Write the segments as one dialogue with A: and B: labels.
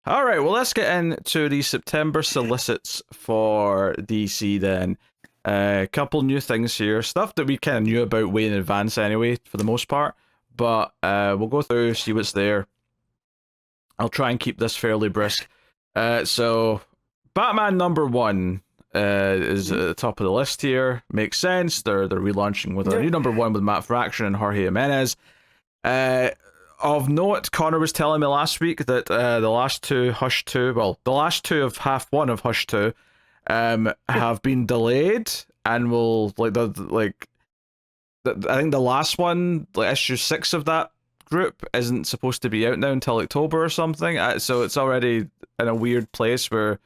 A: All right, well, let's get into the September solicits for DC then. A couple new things here, stuff that we kind of knew about way in advance anyway, for the most part. But we'll go through, see what's there. I'll try and keep this fairly brisk. So, Batman #1 is at the top of the list here. Makes sense. They're relaunching with a new #1 with Matt Fraction and Jorge Jimenez. Of note, Connor was telling me last week that the last two Hush 2, well, the last two of half one of Hush 2 have been delayed and will, I think the last one, like issue 6 of that group, isn't supposed to be out now until October or something. So it's already in a weird place where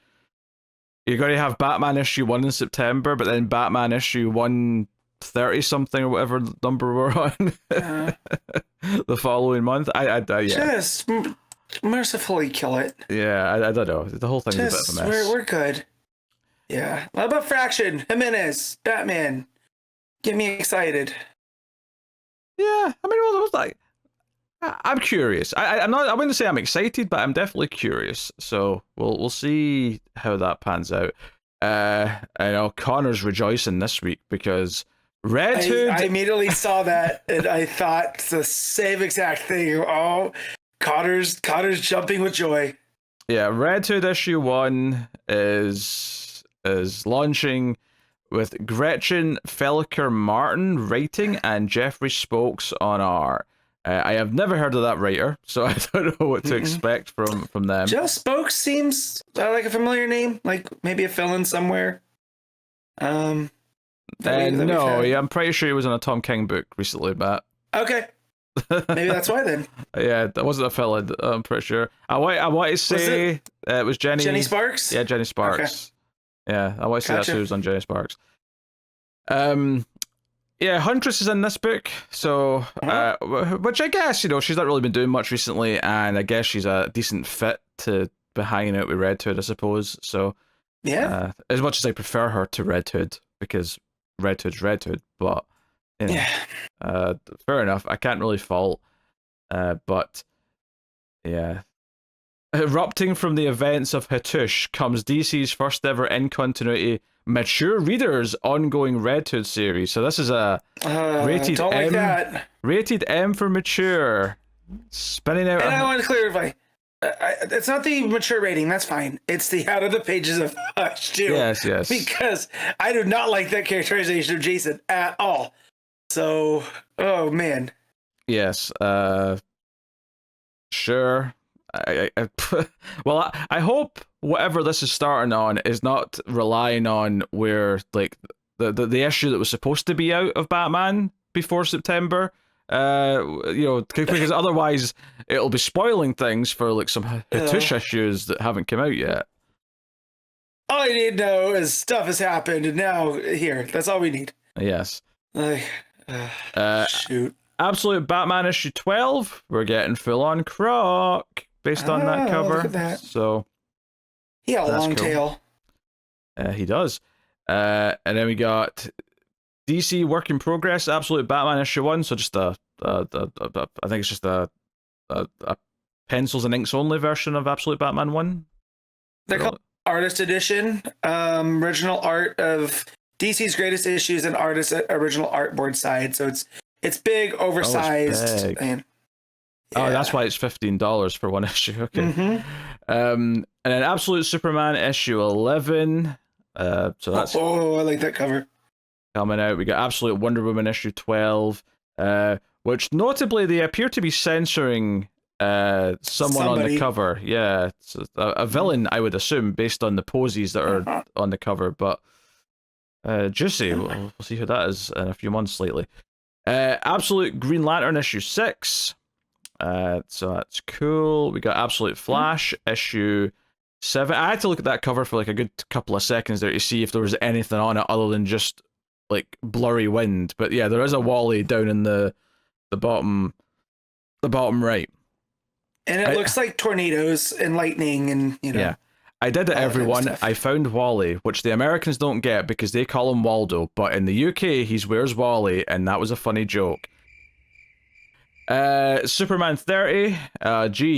A: you're going to have Batman issue 1 in September, but then Batman issue 130 something or whatever number we're on the following month. Yeah.
B: Just mercifully kill it.
A: Yeah, I don't know. The whole thing's a bit of a mess.
B: We're good. Yeah. What about Fraction? Jimenez, Batman. Get me excited.
A: Yeah, I mean, well, it was like, I'm curious. I'm not. I wouldn't say I'm excited, but I'm definitely curious. So we'll see how that pans out. I know Connor's rejoicing this week because Red Hood.
B: I immediately saw that and I thought the same exact thing. Oh, Connor's jumping with joy.
A: Yeah, Red Hood issue 1 is launching with Gretchen Felker Martin writing and Jeffrey Spokes on art. I have never heard of that writer, so I don't know what to expect from them.
B: Jeff Spokes seems like a familiar name, like maybe a fill-in somewhere.
A: No, yeah, I'm pretty sure he was on a Tom King book recently, Matt.
B: Okay, maybe that's why then.
A: Yeah, that wasn't a fill-in. I'm pretty sure. I want to say it was
B: Jenny Sparks.
A: Yeah, Jenny Sparks. Okay. Yeah, I want to say that's who was on Jenny Sparks. Yeah, Huntress is in this book, so which I guess, she's not really been doing much recently, and I guess she's a decent fit to be hanging out with Red Hood, I suppose. So
B: yeah,
A: as much as I prefer her to Red Hood because Red Hood's Red Hood, but fair enough. I can't really fault, but yeah. Erupting from the events of Hattush comes DC's first ever in-continuity mature readers ongoing Red Hood series. So this is a rated
B: don't
A: M.
B: Like that.
A: Rated M for mature. Spinning out.
B: And I want to clarify. It's not the mature rating. That's fine. It's the out of the pages of Hush too.
A: Yes.
B: Because I do not like that characterization of Jason at all. So, oh man.
A: Yes. Sure. Well, I hope whatever this is starting on is not relying on where like the issue that was supposed to be out of Batman before September, because otherwise it'll be spoiling things for like some Hattush issues that haven't come out yet.
B: All I need to know is stuff has happened, and now here, that's all we need.
A: Yes.
B: Shoot.
A: Absolute Batman issue 12. We're getting full on Croc based on that cover.
B: Look at that.
A: So
B: he got a long tail.
A: He does. And then we got DC Work in Progress, Absolute Batman issue 1. So just I think it's just a pencils and inks only version of Absolute Batman 1.
B: They're called Artist Edition. Original art of DC's greatest issues and artist original artboard side. So it's big, oversized.
A: It's big.
B: And
A: oh, that's why it's $15 for one issue. Okay. And then Absolute Superman issue 11. So that's
B: I like that cover.
A: Coming out. We got Absolute Wonder Woman issue 12, which notably they appear to be censoring someone on the cover. Yeah, it's a villain, I would assume, based on the poses that are on the cover. But juicy. We'll see who that is in a few months slightly. Absolute Green Lantern issue 6. So that's cool. We got Absolute Flash issue 7. I had to look at that cover for like a good couple of seconds there to see if there was anything on it other than just like blurry wind. But yeah, there is a Wally down in the bottom right.
B: And it looks like tornadoes and lightning and
A: Yeah. I did it, everyone. I found Wally, which the Americans don't get because they call him Waldo, but in the UK he's Where's Wally, and that was a funny joke. Superman 30.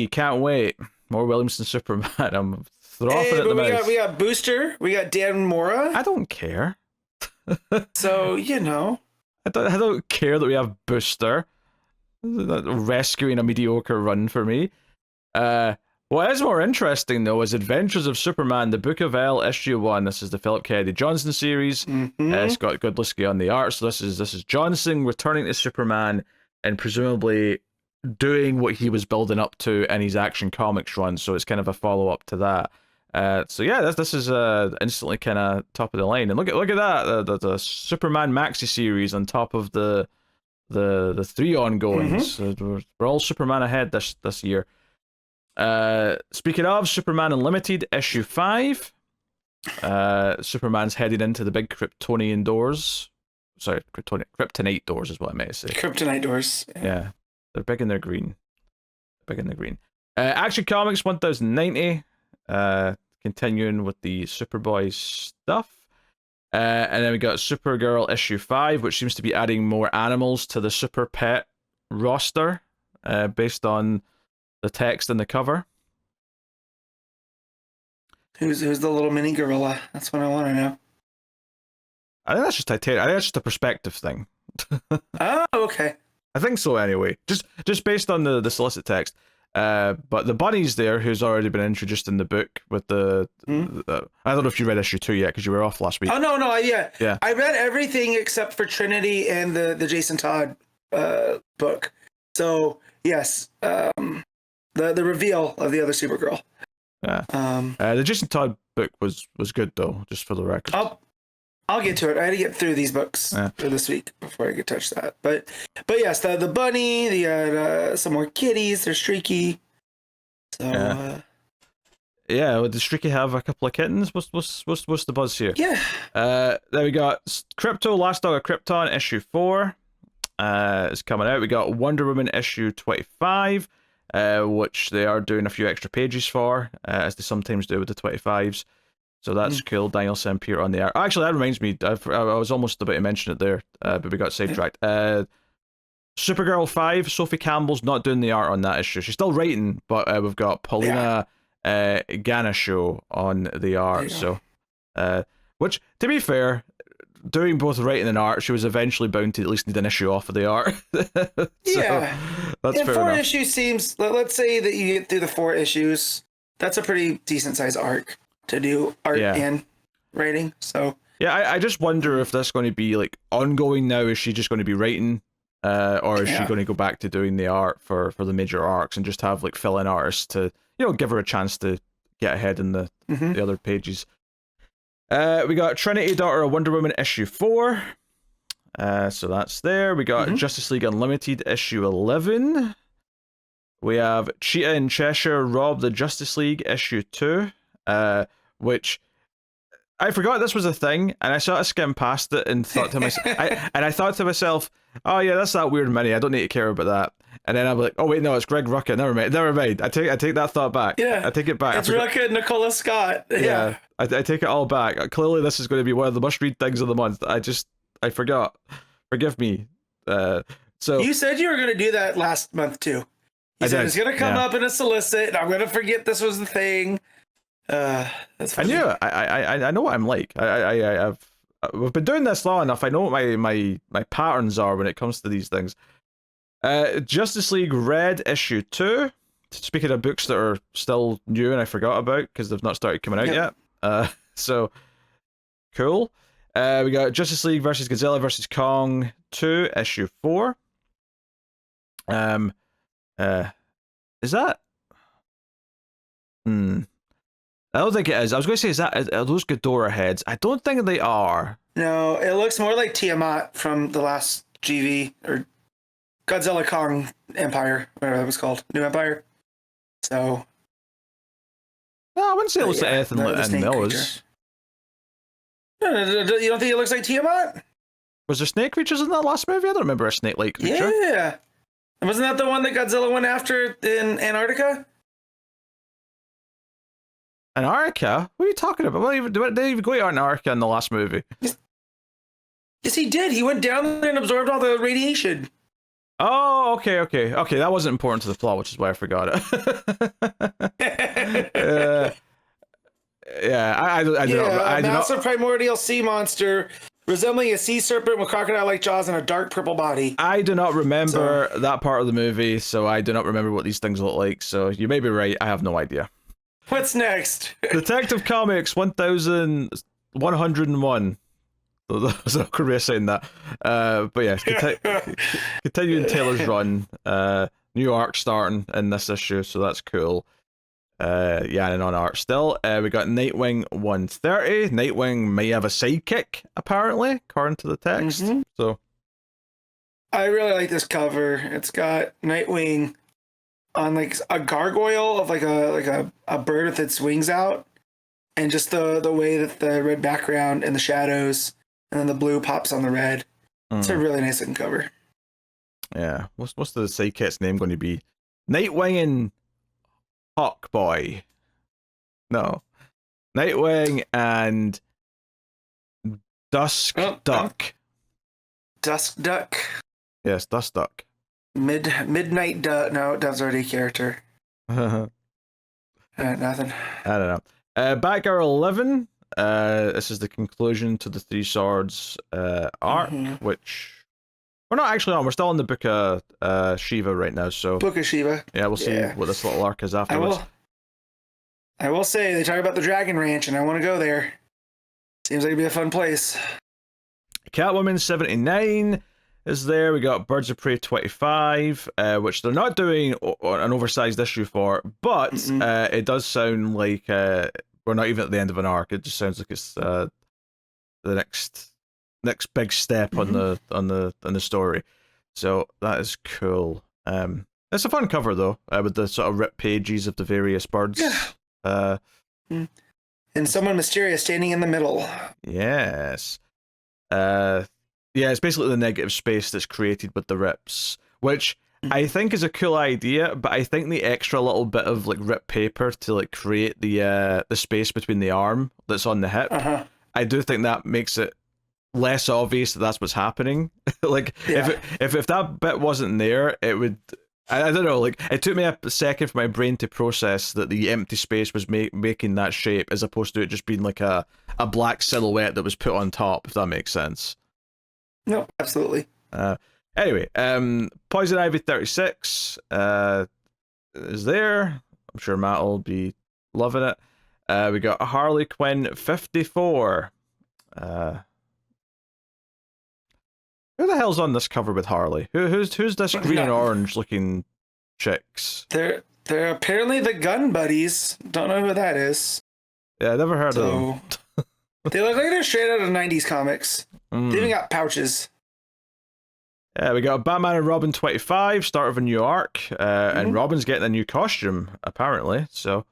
A: Can't wait. More Williamson Superman. I'm throwing
B: Hey,
A: it at the
B: but
A: mouth.
B: we got Booster. We got Dan Mora.
A: I don't care.
B: So, you know.
A: I don't care that we have Booster rescuing a mediocre run for me. What is more interesting though is Adventures of Superman: The Book of L issue 1. This is the Philip Kennedy Johnson series. It's got Goodlisky on the art, so this is Johnson returning to Superman and presumably doing what he was building up to in his Action Comics run. So it's kind of a follow up to that. So yeah, this is instantly kind of top of the line. And look at that, the Superman Maxi series on top of the 3 ongoings. We're all Superman ahead this year. Speaking of Superman Unlimited issue 5, Superman's headed into the big Kryptonian doors. Sorry, Kryptonite doors is what I meant to say.
B: Kryptonite doors.
A: Yeah, they're big and they're green. Action Comics 1090. Continuing with the Superboy stuff. And then we got Supergirl issue 5, which seems to be adding more animals to the Super Pet roster, based on the text and the cover.
B: Who's the little mini gorilla? That's what I want to know.
A: I think that's just a perspective thing.
B: Oh, okay.
A: I think so anyway. Just based on the solicit text. But the bunny's there, who's already been introduced in the book with the I don't know if you read issue 2 yet because you were off last week.
B: Oh no, yeah. I read everything except for Trinity and the Jason Todd book. So yes, the reveal of the other Supergirl.
A: Yeah. The Jason Todd book was good though, just for the record.
B: I'll get to it. I had to get through these books for this week before I could touch that. But yes, the bunny, the some more kitties. They're streaky. So
A: would the streaky have a couple of kittens? What's the buzz here?
B: Yeah.
A: Then we got Crypto, Last Dog of Krypton issue 4. Is coming out. We got Wonder Woman issue 25. Which they are doing a few extra pages for, as they sometimes do with the 25s. So that's cool. Daniel Sampier on the art. Actually, that reminds me, I was almost about to mention it there, but we got sidetracked. Supergirl 5, Sophie Campbell's not doing the art on that issue. She's still writing, but we've got Paulina Ganesho on the art. So, which, to be fair, doing both writing and art, she was eventually bound to at least need an issue off of the art.
B: Yeah.
A: That's
B: and
A: fair
B: 4
A: enough.
B: issues seems, let's say that you get through the 4 issues, that's a pretty decent sized arc to do art and writing. So
A: yeah, I just wonder if that's going to be like ongoing now. Is she just going to be writing, or is she going to go back to doing the art for the major arcs and just have like fill-in artists to give her a chance to get ahead in the other pages. We got Trinity, Daughter of Wonder Woman issue 4. So that's there. We got Justice League Unlimited issue 11. We have Cheetah in Cheshire, Rob the Justice League issue 2. Which I forgot this was a thing, and I sort of skimmed past it and thought to myself, I thought to myself, oh yeah, that's that weird mini. I don't need to care about that. And then I'm like, oh wait, no, it's Greg Rucka. Never mind. I take that thought back.
B: Yeah,
A: I take it back.
B: It's Rucka and Nicola Scott. Yeah.
A: I take it all back. Clearly, this is going to be one of the must-read things of the month. I forgot. Forgive me. So
B: you said you were going to do that last month too. You said it's going to come up in a solicit, and I'm going to forget this was the thing. That's funny.
A: I knew it. I know what I'm like. We've been doing this long enough. I know what my patterns are when it comes to these things. Justice League Red issue 2. Speaking of books that are still new and I forgot about because they've not started coming out yet. So cool. We got Justice League versus Godzilla versus Kong 2 issue 4. Is that? I don't think it is. I was going to say, are those Ghidorah heads? I don't think they are.
B: No, it looks more like Tiamat from the last GV, or Godzilla Kong Empire, whatever that was called. New Empire. So.
A: No, I wouldn't say it looks like anything like those.
B: No, you don't think it looks like Tiamat?
A: Was there snake creatures in that last movie? I don't remember a snake-like creature.
B: Yeah. Wasn't that the one that Godzilla went after in Antarctica?
A: Antarctica? What are you talking about? Did they even go to Antarctica in the last movie?
B: Yes, he did. He went down there and absorbed all the radiation.
A: Oh, okay. That wasn't important to the plot, which is why I forgot it. I do not.
B: Massive primordial sea monster resembling a sea serpent with crocodile-like jaws and a dark purple body.
A: I do not remember that part of the movie, so I do not remember what these things look like. So you may be right. I have no idea.
B: What's next?
A: Detective Comics 1101. That's not Korea saying that. But yeah, continuing Taylor's run. New York starting in this issue, so that's cool. And on art still. We got Nightwing 130. Nightwing may have a sidekick, apparently, according to the text. So
B: I really like this cover. It's got Nightwing on like a gargoyle of like a bird with its wings out, and just the way that the red background and the shadows, and then the blue pops on the red. It's a really nice looking cover.
A: Yeah. What's the sidekick's name going to be? Nightwing and Hawkboy. No. Nightwing and Dusk Duck.
B: Dusk Duck.
A: Yes, Dusk Duck.
B: Midnight Duck. No, Duck's already a character. Nothing.
A: I don't know. Batgirl 11. This is the conclusion to the Three Swords arc, which we're not actually on. We're still in the book of Shiva right now. So
B: Book of Shiva.
A: Yeah, we'll see what this little arc is afterwards.
B: I will say they talk about the Dragon Ranch, and I want to go there. Seems like it'd be a fun place.
A: Catwoman 79 is there. We got Birds of Prey 25, which they're not doing an oversized issue for, but it does sound like we're not even at the end of an arc. It just sounds like it's the next big step on the story. So that is cool. It's a fun cover though, with the sort of ripped pages of the various birds.
B: And someone mysterious standing in the middle.
A: Yes. It's basically the negative space that's created with the rips, which I think is a cool idea, but I think the extra little bit of like ripped paper to like create the space between the arm that's on the hip, I do think that makes it less obvious that that's what's happening. Like if that bit wasn't there, it would. I don't know. Like it took me a second for my brain to process that the empty space was making that shape, as opposed to it just being like a black silhouette that was put on top. If that makes sense.
B: No, absolutely.
A: Anyway, Poison Ivy 36 is there. I'm sure Matt will be loving it. We got Harley Quinn 54. Who the hell's on this cover with Harley? Who's this green and orange looking chicks?
B: They're apparently the Gun Buddies. Don't know who that is.
A: Yeah, I never heard of them.
B: They look like they're straight out of 90s comics. They even got pouches.
A: Yeah, we got Batman and Robin 25, start of a new arc, and Robin's getting a new costume apparently. So,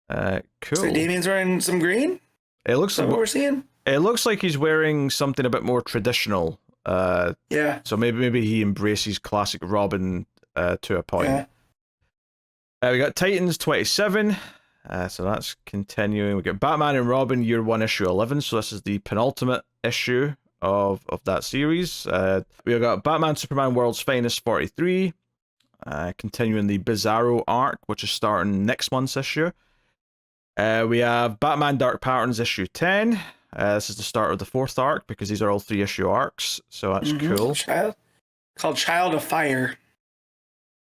A: cool.
B: So Damian's wearing some green.
A: It looks like
B: what we're seeing.
A: It looks like he's wearing something a bit more traditional. So maybe he embraces classic Robin to a point. We got Titans 27. So that's continuing. We got Batman and Robin Year 1 issue 11. So this is the penultimate issue of that series. We got Batman Superman World's Finest 43. Continuing the Bizarro arc, which is starting next month's issue. We have Batman Dark Patterns issue 10. This is the start of the 4th arc, because these are all 3-issue arcs, so that's cool.
B: Called Child of Fire.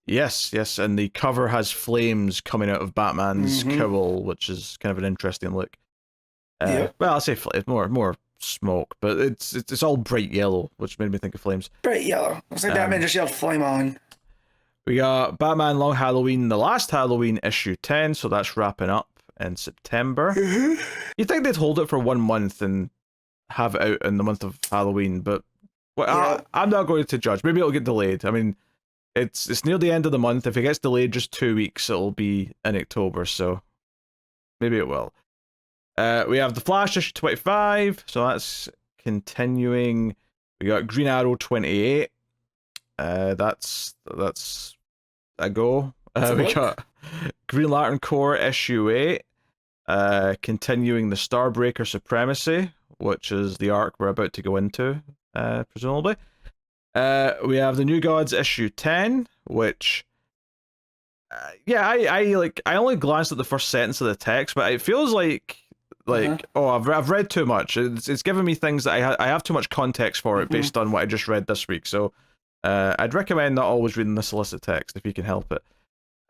A: Yes, and the cover has flames coming out of Batman's cowl, which is kind of an interesting look. Well, I'll say more smoke, but it's all bright yellow, which made me think of flames.
B: Bright yellow. Looks like Batman just yelled flame on.
A: We got Batman Long Halloween, The Last Halloween issue 10, so that's wrapping up in September. You'd think they'd hold it for 1 month and have it out in the month of Halloween, but I'm not going to judge. Maybe it'll get delayed. I mean, it's near the end of the month. If it gets delayed just 2 weeks, it'll be in October, so maybe it will. We have The Flash issue 25, so that's continuing. We got Green Arrow 28. That's a go. We got Green Lantern Corps issue 8. Continuing the Starbreaker Supremacy, which is the arc we're about to go into, presumably. We have the New Gods issue 10, which Yeah, I only glanced at the first sentence of the text, but it feels
B: Uh-huh.
A: oh, I've read too much. It's giving me things that I have too much context for it
B: Mhm.
A: based on what I just read this week. So I'd recommend not always reading the solicit text if you can help it.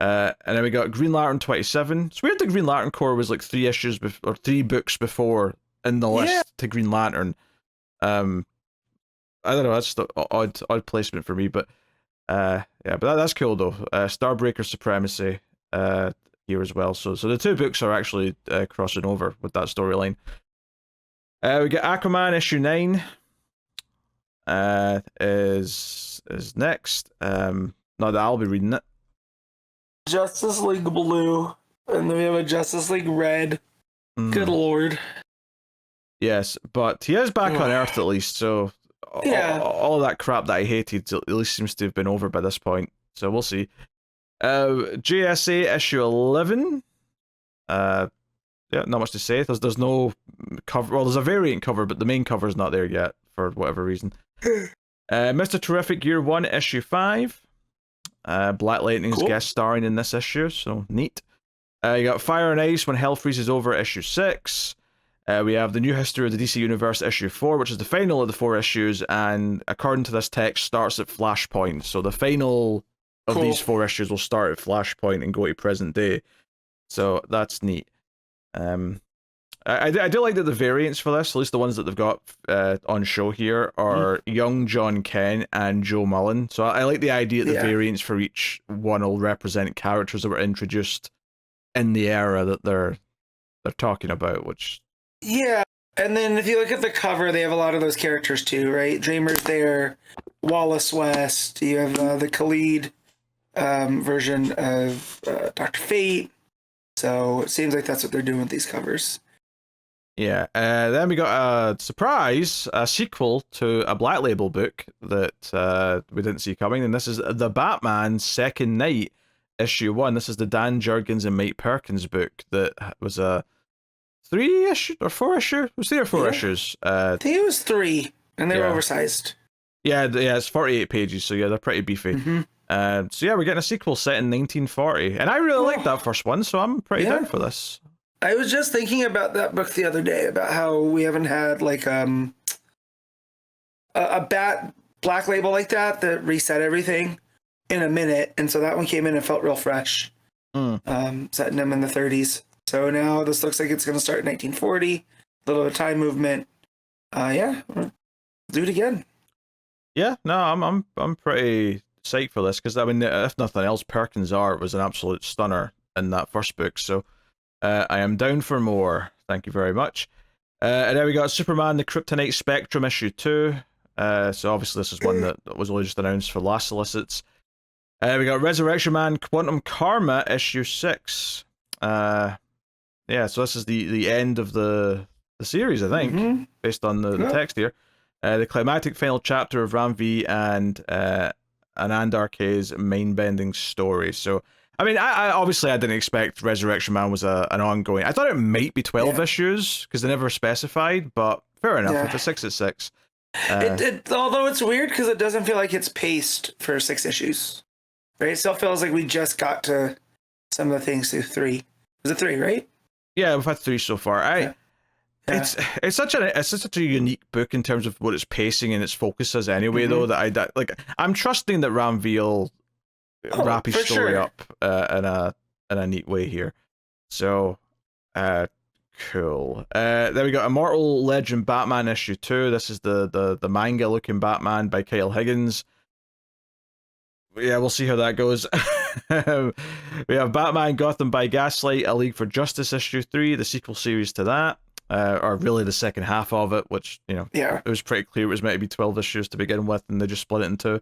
A: And then we got Green Lantern 27. It's weird that Green Lantern Corps was like 3 issues or 3 books before in the
B: Yeah.
A: list to Green Lantern. Um, I don't know. That's just odd placement for me, but yeah, but that's cool though. Starbreaker Supremacy here as well. So the 2 books are actually crossing over with that storyline. We get Aquaman issue 9. Is next. Not that I'll be reading it.
B: Justice League Blue, and then we have a Justice League Red. Good
A: Mm,
B: lord.
A: yes, but he is back on Earth at least. So
B: Yeah.
A: all of that crap that I hated at least seems to have been over by this point. So we'll see. JSA issue 11. Yeah, not much to say. There's no cover. Well, there's a variant cover, but the main cover is not there yet for whatever reason. Mr. Terrific Year 1 issue 5. Black Lightning's
B: Cool.
A: guest starring in this issue, so neat. You got Fire and Ice When Hell Freezes Over issue 6. We have the New History of the DC Universe issue 4, which is the final of the 4 issues, and according to this text, starts at Flashpoint. So the final of
B: Cool.
A: these 4 issues will start at Flashpoint and go to present day. So that's neat. I do like that the variants for this, at least the ones that they've got on show here, are young John Kent and Joe Mullen. So I like the idea that the variants for each one will represent characters that were introduced in the era that they're talking about, which...
B: Yeah, and then if you look at the cover, they have a lot of those characters too, right? Dreamer's there, Wallace West, you have the Khalid version of Dr. Fate. So it seems like that's what they're doing with these covers.
A: Yeah, then we got a surprise, a sequel to a Black Label book that we didn't see coming, and this is The Batman Second Night, issue 1. This is the Dan Jurgens and Mike Perkins book that was a 3 issue or 4 issue? It was 3 or 4 issues.
B: I think it was 3, and they were oversized.
A: Yeah, it's 48 pages, so yeah, they're pretty beefy. So yeah, we're getting a sequel set in 1940, and I really liked that first one, so I'm pretty down for this.
B: I was just thinking about that book the other day, about how we haven't had like a Black Label like that reset everything in a minute, and so that one came in and felt real fresh. Setting them in the 30s. So now this looks like it's going to start in 1940. A little bit of time movement. Yeah, do it again.
A: Yeah, no, I'm pretty psyched for this because I mean, if nothing else, Perkins' art was an absolute stunner in that first book. So I am down for more. Thank you very much. And then we got Superman: The Kryptonite Spectrum issue 2. So obviously this is one that was only just announced for last solicits. We got Resurrection Man Quantum Karma issue 6. Yeah, so this is the end of the series, I think, based on the text here. The climactic final chapter of Ram V and Anand RK's mind-bending story. So, I mean, I obviously I didn't expect Resurrection Man was an ongoing. I thought it might be 12 issues because they never specified, but fair enough. If it's 6 at 6.
B: Although it's weird because it doesn't feel like it's paced for 6 issues. Right? It still feels like we just got to some of the things through 3. Was it 3, right?
A: Yeah, we've had 3 so far. It's such a unique book in terms of what its pacing and its focus is anyway, though, that I'm trusting that Ram V will wrap his story up in a neat way here. So cool. Then we got Immortal Legend Batman issue 2. This is the manga looking Batman by Kyle Higgins. Yeah, we'll see how that goes. We have Batman Gotham by Gaslight, A League for Justice issue 3, the sequel series to that. Or really the second half of it, which, you know, it was pretty clear it was meant to be 12 issues to begin with, and they just split it in 2.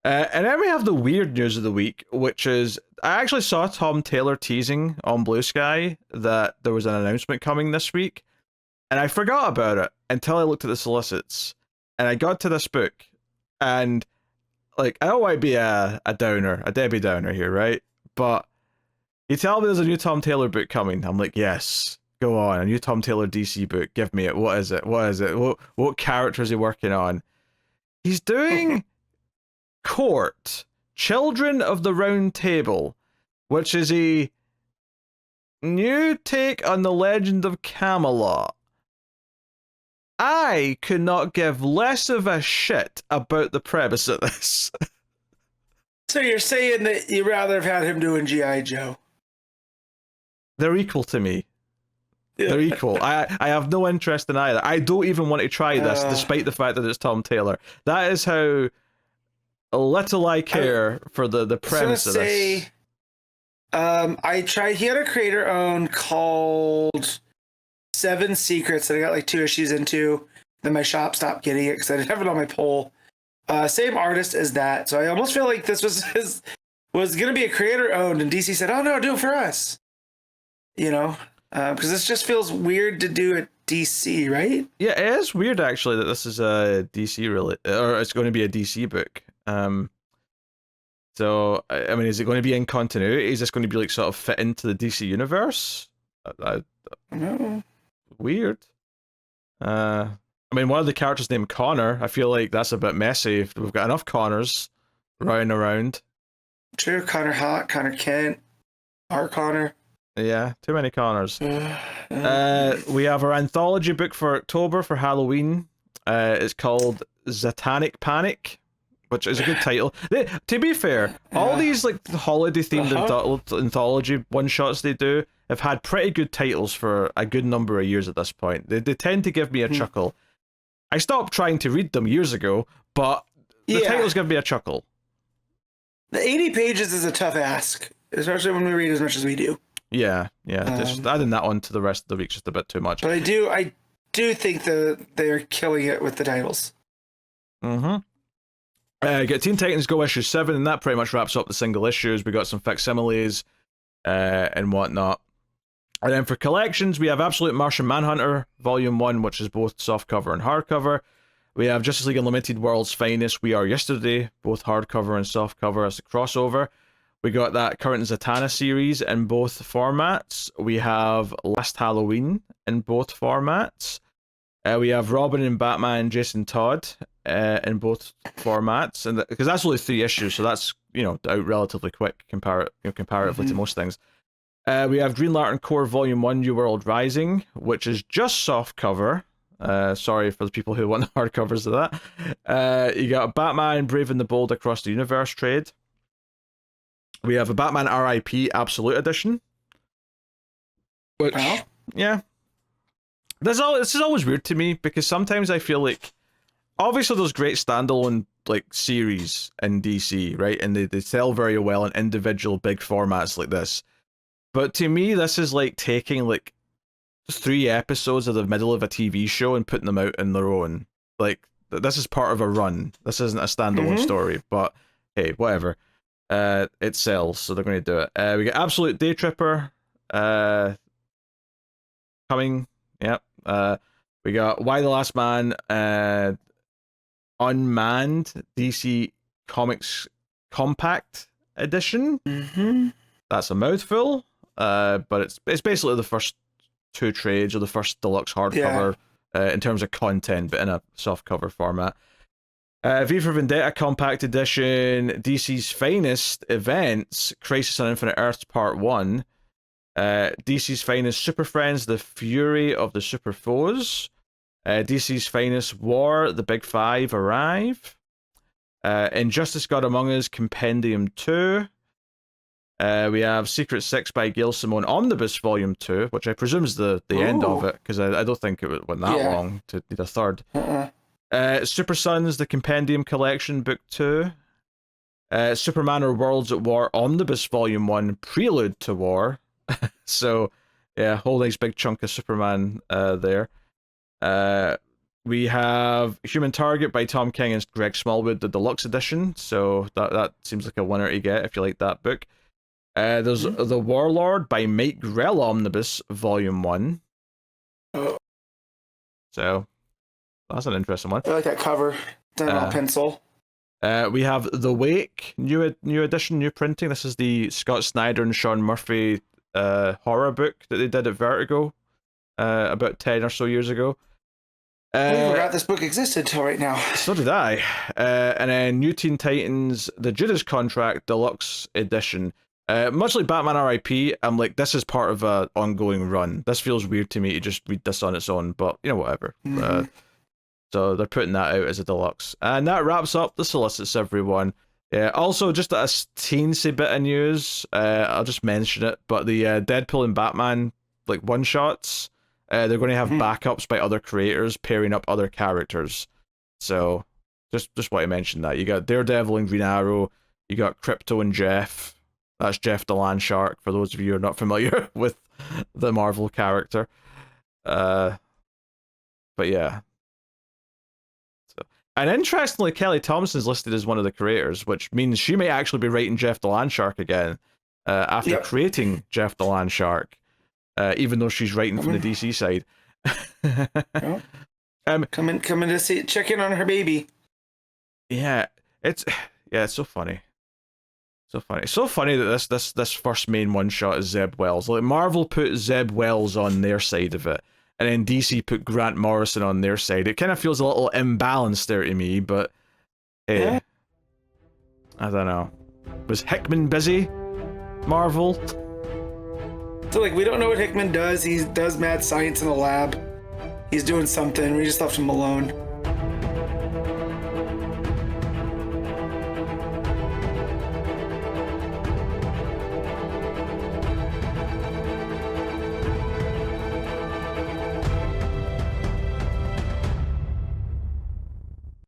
A: And then we have the weird news of the week, which is, I actually saw Tom Taylor teasing on Blue Sky that there was an announcement coming this week, and I forgot about it until I looked at the solicits, and I got to this book, and, like, I don't want to be a downer, a Debbie Downer here, right? But you tell me there's a new Tom Taylor book coming, I'm like, yes. Go on, a new Tom Taylor DC book. Give me it. What is it? What is it? What character is he working on? He's doing Court, Children of the Round Table. which is a new take on the Legend of Camelot. I could not give less of a shit about the premise of this.
B: So you're saying that you'd rather have had him doing G.I. Joe?
A: They're equal to me.
B: Yeah.
A: They're equal. I have no interest in either. I don't even want to try this, despite the fact that it's Tom Taylor. That is how little I care for the premise of this.
B: I tried. He had a creator-owned called Seven Secrets that I got like 2 issues into. Then my shop stopped getting it because I didn't have it on my poll. Same artist as that, so I almost feel like this was going to be a creator-owned, and DC said, "Oh no, do it for us." You know, because this just feels weird to do at DC, right?
A: Yeah, it is weird actually that this is a DC or it's going to be a DC book. So I mean, is it going to be in continuity? Is this going to be like sort of fit into the DC universe?
B: No.
A: Weird. I mean, one of the characters named Connor. I feel like that's a bit messy. If we've got enough Connors running around.
B: True, Connor Hawk, Connor Kent, our Connor.
A: Yeah, too many Connors. We have our anthology book for October for Halloween. It's called Satanic Panic, which is a good title. To be fair, all these like holiday themed anthology one shots they do have had pretty good titles for a good number of years at this point. They tend to give me a chuckle. I stopped trying to read them years ago, but the titles give me a chuckle.
B: The 80 pages is a tough ask, especially when we read as much as we do.
A: Yeah. Just adding that on to the rest of the week's just a bit too much.
B: But I do think that they're killing it with the titles.
A: Get Teen Titans Go issue 7, and that pretty much wraps up the single issues. We got some facsimiles and whatnot. And then for collections, we have Absolute Martian Manhunter Volume 1, which is both softcover and hardcover. We have Justice League Unlimited World's Finest, We Are Yesterday, both hardcover and softcover as a crossover. We got that current Zatanna series in both formats. We have Last Halloween in both formats. We have Robin and Batman Jason Todd in both formats, and because that's only 3 issues, so that's out relatively quick comparatively to most things. We have Green Lantern Corps Volume 1 New World Rising, which is just softcover. Sorry for the people who want the hardcovers of that. You got Batman Brave and the Bold Across the Universe trade. We have a Batman RIP Absolute Edition. Which, yeah. This is always weird to me, because sometimes I feel like, obviously there's great standalone like series in DC, right? And they sell very well in individual big formats like this. But to me, this is like taking like 3 episodes of the middle of a TV show and putting them out in their own. Like, this is part of a run. This isn't a standalone story, but hey, whatever. It sells, so they're going to do it. We got Absolute Day Tripper coming. Yep. We got Why the Last Man Unmanned DC Comics Compact Edition. That's a mouthful. But it's basically the first 2 trades or the first deluxe hardcover in terms of content, but in a softcover format. V for Vendetta Compact Edition, DC's Finest Events, Crisis on Infinite Earths Part 1, DC's Finest Super Friends, The Fury of the Super Foes, DC's Finest War, The Big Five Arrive, Injustice God Among Us Compendium 2, we have Secret Six by Gail Simone Omnibus Volume 2, which I presume is the end of it, because I don't think it went that long to need a third. Super Sons, the Compendium Collection, Book 2. Superman or Worlds at War Omnibus Volume 1, Prelude to War. So, yeah, whole nice big chunk of Superman there. We have Human Target by Tom King and Greg Smallwood, the deluxe edition. So that seems like a winner to get if you like that book. There's The Warlord by Mike Grell Omnibus Volume 1. So, that's an interesting one.
B: I like that cover. Done on pencil.
A: We have The Wake, new edition, new printing. This is the Scott Snyder and Sean Murphy horror book that they did at Vertigo about 10 or so years ago.
B: I forgot this book existed till right now.
A: So did I. And then New Teen Titans, The Judas Contract Deluxe Edition. Much like Batman R.I.P., I'm like, this is part of a ongoing run. This feels weird to me to just read this on its own, but whatever. So they're putting that out as a deluxe, and that wraps up the Solicits, everyone. Also, just a teensy bit of news. I'll just mention it, but the Deadpool and Batman like one shots, they're going to have backups by other creators pairing up other characters. So just want to mention that. You got Daredevil and Green Arrow. You got Crypto and Jeff. That's Jeff the Land Shark, for those of you who are not familiar with the Marvel character. But yeah. So, and interestingly, Kelly Thompson's listed as one of the creators, which means she may actually be writing Jeff the Land Shark again after creating Jeff the Land Shark, even though she's writing from the DC side.
B: Coming to see, check in on her baby.
A: Yeah, it's so funny. So funny. It's so funny that this first main one shot is Zeb Wells. Like, Marvel put Zeb Wells on their side of it, and then DC put Grant Morrison on their side. It kind of feels a little imbalanced there to me, but hey, I don't know. Was Hickman busy? Marvel?
B: So like, we don't know what Hickman does. He does mad science in the lab. He's doing something. We just left him alone.